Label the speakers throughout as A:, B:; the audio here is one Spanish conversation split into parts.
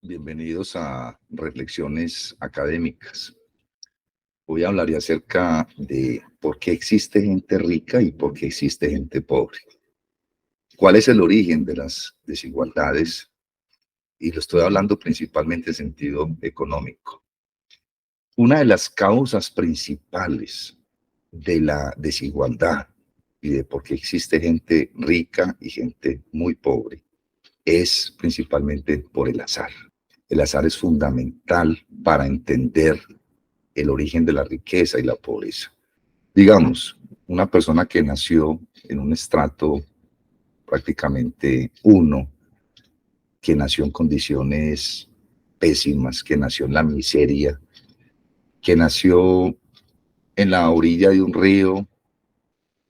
A: Bienvenidos a Reflexiones Académicas. Hoy hablaré acerca de por qué existe gente rica y por qué existe gente pobre. ¿Cuál es el origen de las desigualdades? Y lo estoy hablando principalmente en sentido económico. Una de las causas principales de la desigualdad y de por qué existe gente rica y gente muy pobre es principalmente por el azar. El azar es fundamental para entender el origen de la riqueza y la pobreza. Digamos, una persona que nació en un estrato prácticamente uno, que nació en condiciones pésimas, que nació en la miseria, que nació en la orilla de un río,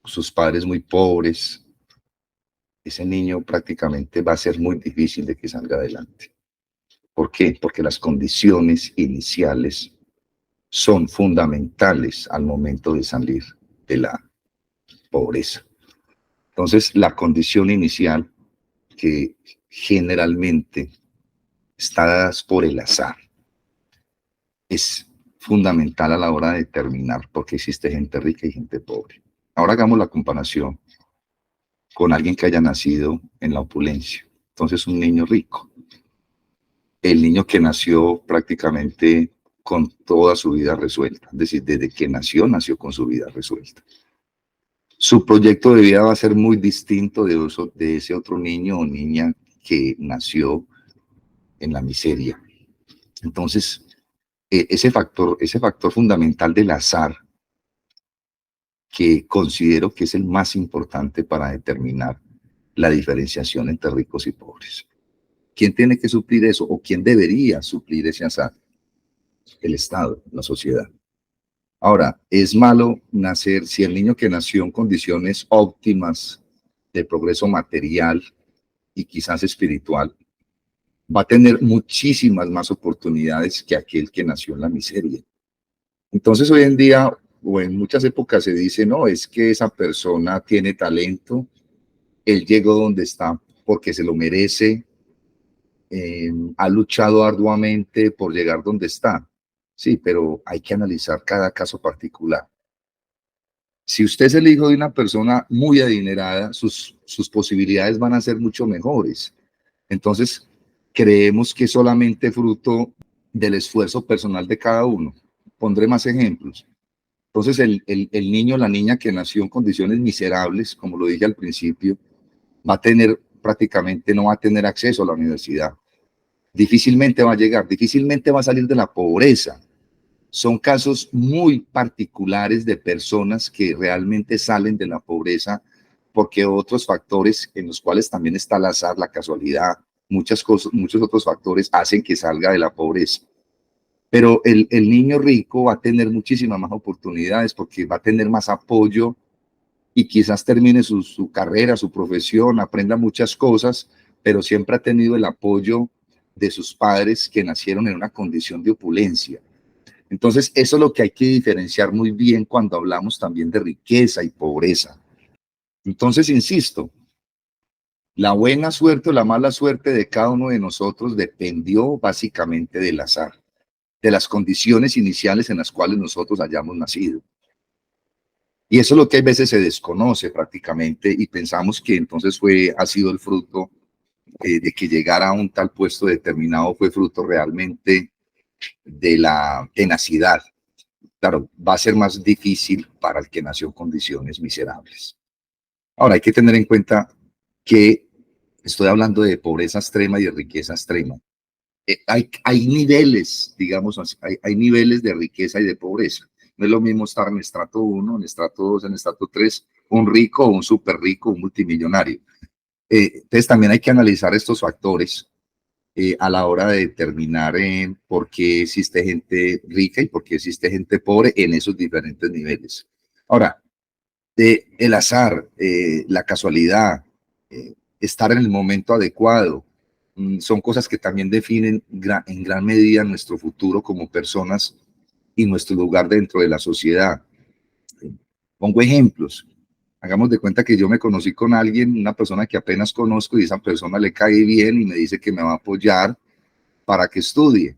A: sus padres muy pobres, ese niño prácticamente va a ser muy difícil de que salga adelante. ¿Por qué? Porque las condiciones iniciales son fundamentales al momento de salir de la pobreza. Entonces, la condición inicial, que generalmente está dada por el azar, es fundamental a la hora de determinar por qué existe gente rica y gente pobre. Ahora hagamos la comparación con alguien que haya nacido en la opulencia. Entonces, un niño rico. El niño que nació prácticamente con toda su vida resuelta. Es decir, desde que nació con su vida resuelta. Su proyecto de vida va a ser muy distinto de ese otro niño o niña que nació en la miseria. Entonces, ese factor fundamental del azar, que considero que es el más importante para determinar la diferenciación entre ricos y pobres. ¿Quién tiene que suplir eso o quién debería suplir ese azar? El Estado, la sociedad. Ahora, es malo nacer, si el niño que nació en condiciones óptimas de progreso material y quizás espiritual, va a tener muchísimas más oportunidades que aquel que nació en la miseria. Entonces, hoy en día, o en muchas épocas, se dice, no, es que esa persona tiene talento, él llegó donde está porque se lo merece, ha luchado arduamente por llegar donde está. Sí, pero hay que analizar cada caso particular. Si usted es el hijo de una persona muy adinerada, sus posibilidades van a ser mucho mejores. Entonces, creemos que es solamente fruto del esfuerzo personal de cada uno. Pondré más ejemplos. Entonces, el niño o la niña que nació en condiciones miserables, como lo dije al principio, va a tener prácticamente, no va a tener acceso a la universidad. Difícilmente va a llegar, difícilmente va a salir de la pobreza. Son casos muy particulares de personas que realmente salen de la pobreza porque otros factores en los cuales también está el azar, la casualidad, muchas cosas, muchos otros factores hacen que salga de la pobreza. Pero el niño rico va a tener muchísimas más oportunidades porque va a tener más apoyo y quizás termine su carrera, su profesión, aprenda muchas cosas, pero siempre ha tenido el apoyo de sus padres que nacieron en una condición de opulencia. Entonces, eso es lo que hay que diferenciar muy bien cuando hablamos también de riqueza y pobreza. Entonces, insisto, la buena suerte o la mala suerte de cada uno de nosotros dependió básicamente del azar, de las condiciones iniciales en las cuales nosotros hayamos nacido. Y eso es lo que a veces se desconoce prácticamente y pensamos que entonces ha sido el fruto de que llegara a un tal puesto determinado, fue fruto realmente de la tenacidad. Claro, va a ser más difícil para el que nació en condiciones miserables. Ahora, hay que tener en cuenta que estoy hablando de pobreza extrema y de riqueza extrema. Hay niveles, digamos, hay niveles de riqueza y de pobreza. No es lo mismo estar en estrato 1, en estrato 2, en estrato 3, un rico, un súper rico, un multimillonario. Entonces también hay que analizar estos factores a la hora de determinar por qué existe gente rica y por qué existe gente pobre en esos diferentes niveles. Ahora, el azar, la casualidad, estar en el momento adecuado, son cosas que también definen en gran medida nuestro futuro como personas y nuestro lugar dentro de la sociedad. Pongo ejemplos. Hagamos de cuenta que yo me conocí con alguien, una persona que apenas conozco y esa persona le cae bien y me dice que me va a apoyar para que estudie.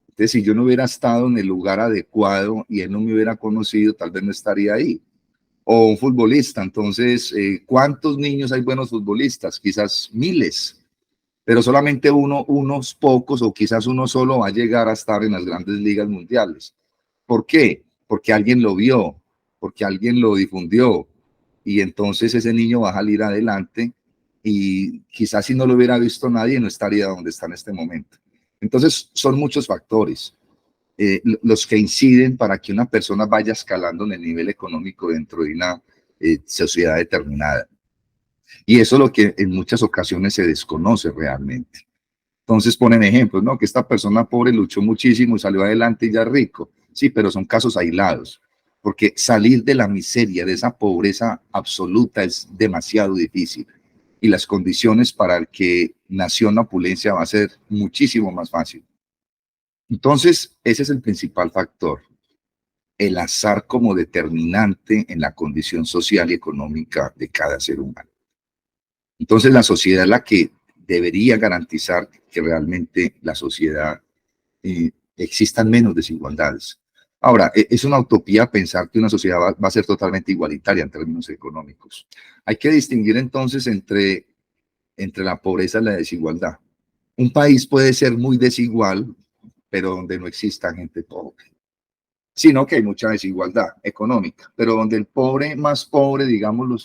A: Entonces, si yo no hubiera estado en el lugar adecuado y él no me hubiera conocido, tal vez no estaría ahí. O un futbolista, entonces, ¿cuántos niños hay buenos futbolistas? Quizás miles, pero solamente unos pocos o quizás uno solo va a llegar a estar en las grandes ligas mundiales. ¿Por qué? Porque alguien lo vio, porque alguien lo difundió y entonces ese niño va a salir adelante y quizás si no lo hubiera visto nadie no estaría donde está en este momento. Entonces son muchos factores los que inciden para que una persona vaya escalando en el nivel económico dentro de una sociedad determinada. Y eso es lo que en muchas ocasiones se desconoce realmente. Entonces ponen ejemplos, ¿no? Que esta persona pobre luchó muchísimo y salió adelante y ya es rico. Sí, pero son casos aislados, porque salir de la miseria, de esa pobreza absoluta es demasiado difícil. Y las condiciones para el que nació en la opulencia va a ser muchísimo más fácil. Entonces, ese es el principal factor, el azar como determinante en la condición social y económica de cada ser humano. Entonces, la sociedad es la que debería garantizar que realmente la sociedad existan menos desigualdades. Ahora, es una utopía pensar que una sociedad va a ser totalmente igualitaria en términos económicos. Hay que distinguir entonces entre la pobreza y la desigualdad. Un país puede ser muy desigual, pero donde no exista gente pobre, sino que hay mucha desigualdad económica, pero donde el pobre más pobre, digámoslo,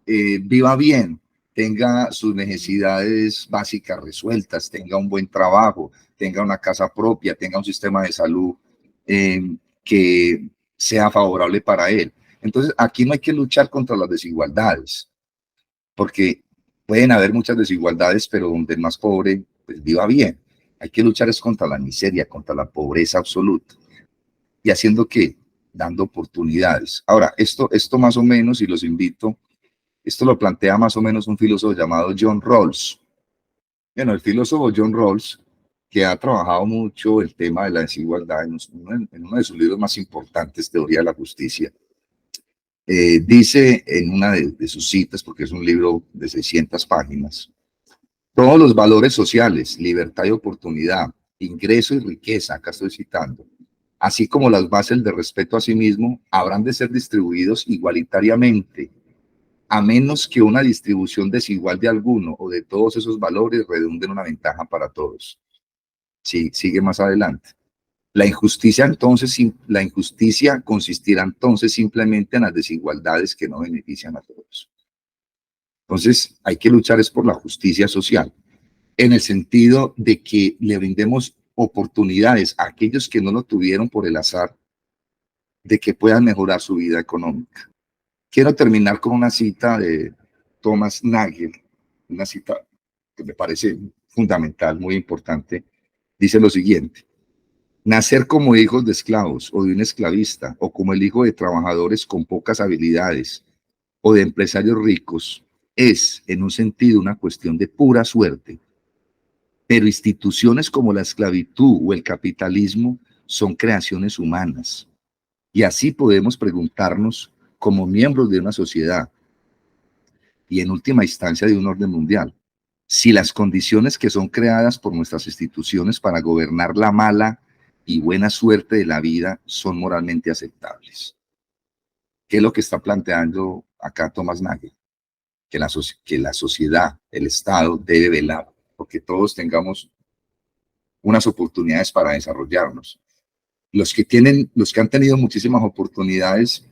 A: viva bien, tenga sus necesidades básicas resueltas, tenga un buen trabajo, tenga una casa propia, tenga un sistema de salud eh, que sea favorable para él. Entonces, aquí no hay que luchar contra las desigualdades, porque pueden haber muchas desigualdades, pero donde el más pobre pues, viva bien. Hay que luchar es contra la miseria, contra la pobreza absoluta. ¿Y haciendo qué? Dando oportunidades. Ahora, esto más o menos, y los invito, esto lo plantea más o menos un filósofo llamado John Rawls. Bueno, el filósofo John Rawls, que ha trabajado mucho el tema de la desigualdad en uno de sus libros más importantes, Teoría de la Justicia, dice en una de sus citas, porque es un libro de 600 páginas, todos los valores sociales, libertad y oportunidad, ingreso y riqueza, acá estoy citando, así como las bases de respeto a sí mismo, habrán de ser distribuidos igualitariamente, a menos que una distribución desigual de alguno o de todos esos valores redunde en una ventaja para todos. Sí, sigue más adelante. La injusticia consistirá entonces simplemente en las desigualdades que no benefician a todos. Entonces, hay que luchar es por la justicia social, en el sentido de que le brindemos oportunidades a aquellos que no lo tuvieron por el azar, de que puedan mejorar su vida económica. Quiero terminar con una cita de Thomas Nagel, una cita que me parece fundamental, muy importante. Dice lo siguiente: nacer como hijos de esclavos o de un esclavista o como el hijo de trabajadores con pocas habilidades o de empresarios ricos es, en un sentido, una cuestión de pura suerte. Pero instituciones como la esclavitud o el capitalismo son creaciones humanas. Y así podemos preguntarnos, como miembros de una sociedad y en última instancia de un orden mundial, si las condiciones que son creadas por nuestras instituciones para gobernar la mala y buena suerte de la vida son moralmente aceptables. ¿Qué es lo que está planteando acá Thomas Nagel? Que la sociedad, el Estado, debe velar porque todos tengamos unas oportunidades para desarrollarnos. Los que han tenido muchísimas oportunidades,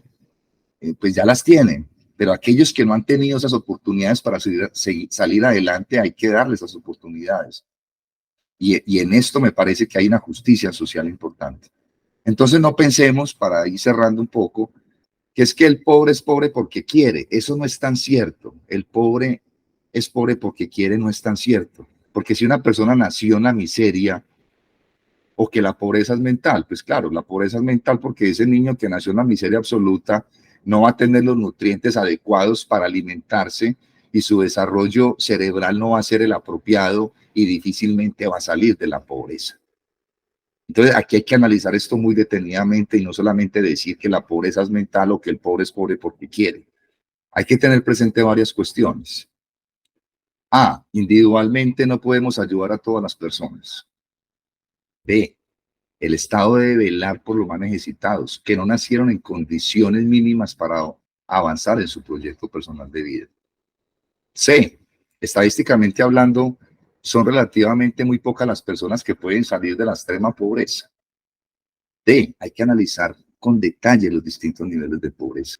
A: pues ya las tienen, pero aquellos que no han tenido esas oportunidades para salir adelante, hay que darles esas oportunidades. Y en esto me parece que hay una justicia social importante. Entonces no pensemos, para ir cerrando un poco, que es que el pobre es pobre porque quiere. Eso no es tan cierto. El pobre es pobre porque quiere, no es tan cierto. Porque si una persona nació en la miseria, o que la pobreza es mental, pues claro, la pobreza es mental porque ese niño que nació en la miseria absoluta no va a tener los nutrientes adecuados para alimentarse y su desarrollo cerebral no va a ser el apropiado y difícilmente va a salir de la pobreza. Entonces aquí hay que analizar esto muy detenidamente y no solamente decir que la pobreza es mental o que el pobre es pobre porque quiere. Hay que tener presente varias cuestiones. Individualmente no podemos ayudar a todas las personas. B, el Estado debe velar por los más necesitados, que no nacieron en condiciones mínimas para avanzar en su proyecto personal de vida. C, estadísticamente hablando, son relativamente muy pocas las personas que pueden salir de la extrema pobreza. D, hay que analizar con detalle los distintos niveles de pobreza.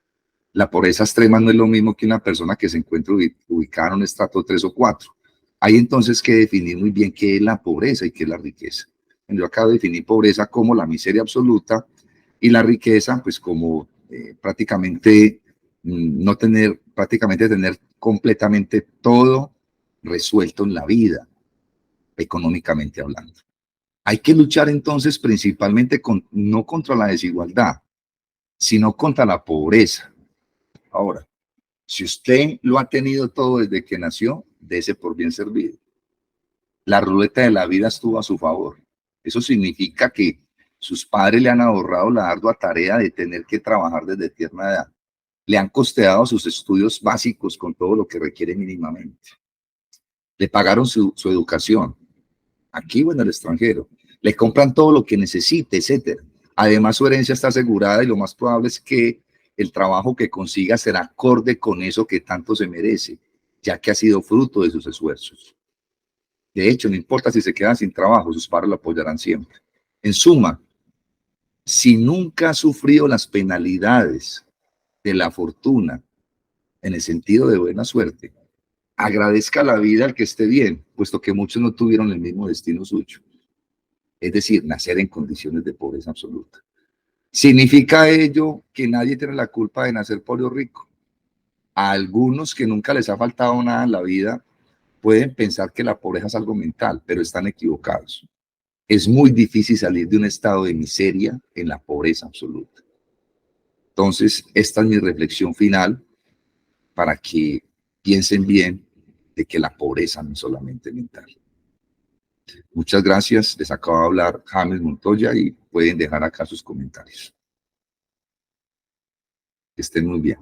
A: La pobreza extrema no es lo mismo que una persona que se encuentra ubicada en un estrato 3 o 4. Hay entonces que definir muy bien qué es la pobreza y qué es la riqueza. Yo acabo de definir pobreza como la miseria absoluta y la riqueza pues como prácticamente no tener, prácticamente tener completamente todo resuelto en la vida, económicamente hablando. Hay que luchar entonces principalmente no contra la desigualdad, sino contra la pobreza. Ahora, si usted lo ha tenido todo desde que nació, dése por bien servido. La ruleta de la vida estuvo a su favor. Eso significa que sus padres le han ahorrado la ardua tarea de tener que trabajar desde tierna edad. Le han costeado sus estudios básicos con todo lo que requiere mínimamente. Le pagaron su educación, aquí o en el extranjero. Le compran todo lo que necesite, etcétera. Además, su herencia está asegurada y lo más probable es que el trabajo que consiga será acorde con eso que tanto se merece, ya que ha sido fruto de sus esfuerzos. De hecho, no importa si se quedan sin trabajo, sus padres lo apoyarán siempre. En suma, si nunca ha sufrido las penalidades de la fortuna, en el sentido de buena suerte, agradezca la vida al que esté bien, puesto que muchos no tuvieron el mismo destino suyo. Es decir, nacer en condiciones de pobreza absoluta. ¿Significa ello que nadie tiene la culpa de nacer pobre o rico? A algunos que nunca les ha faltado nada en la vida pueden pensar que la pobreza es algo mental, pero están equivocados. Es muy difícil salir de un estado de miseria en la pobreza absoluta. Entonces, esta es mi reflexión final para que piensen bien de que la pobreza no es solamente mental. Muchas gracias. Les acabo de hablar James Montoya y pueden dejar acá sus comentarios. Que estén muy bien.